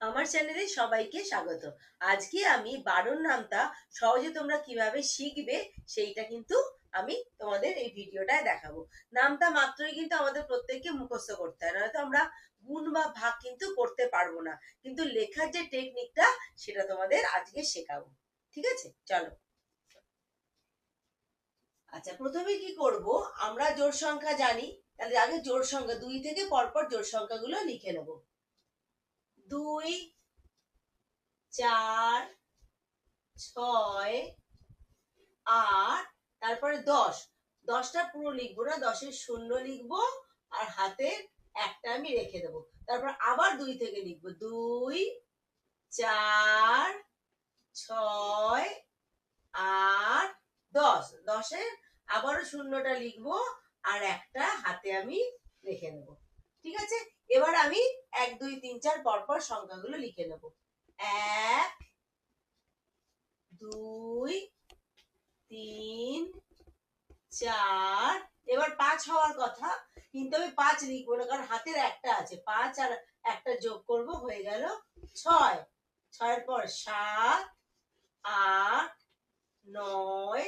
আমার চ্যানেলে সবাইকে স্বাগত। আজকে আমি 12 নামতা সহজে তোমরা কিভাবে শিখবে সেইটা কিন্তু আমি তোমাদের এই ভিডিওটায় দেখাবো। নামতা মাত্রই কিন্তু আমাদের প্রত্যেককে মুখস্থ করতে হয়, নয়তো আমরা গুণ বা ভাগ কিন্তু করতে পারবো না। কিন্তু লেখার যে টেকনিকটা সেটা তোমাদের আজকে শেখাবো। ঠিক আছে, চলো। আচ্ছা, প্রথমে কি করব, আমরা জোড় সংখ্যা জানি, তাহলে আগে জোড় সংখ্যা 2 থেকে পরপর জোড় সংখ্যাগুলো লিখে নেব। 2, 4, 6, 8, তারপরে 10। 10টা পুরো লিখবো না, 10-এর শূন্য লিখবো আর হাতের একটা আমি রেখে দেবো। তারপর আবার 2 থেকে লিখবো। 2, 4, 6, 8, 10। 10-এর আবারও শূন্যটা লিখবো আর একটা হাতে আমি রেখে নেবো। ঠিক আছে, এবার আমি 1, 2, 3, 4 পরপর সংখ্যাগুলো লিখে নেবো। 1, 2, 3, 4, এবার 5 হওয়ার কথা, কিন্তু আমি 5 লিখবো না, কারণ হাতের একটা আছে। 5 আর একটা যোগ করব, হয়ে গেল 6। 6-এর পর 7, 8, 9,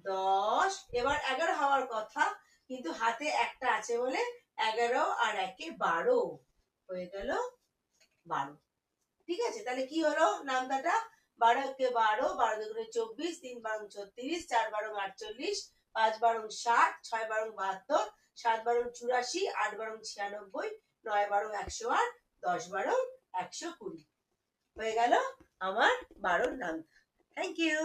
10, এবার 11 হওয়ার কথা, কিন্তু হাতে একটা আছে বলে 11 আর 1-এ 12 হয়ে গেল 12। ঠিক আছে, তাহলে কি হলো নামতাটা? 12-কে 12, 12 দুগুণে 24, 3 বারং 36, 4 বারং 48, 5 বারং 60, 6 বারং 72, 7 বারং 84, 8 বারং 96, 9 বারং 108, 10 বারং 120 হয়ে গেল আমার 12 নামতা। Thank you.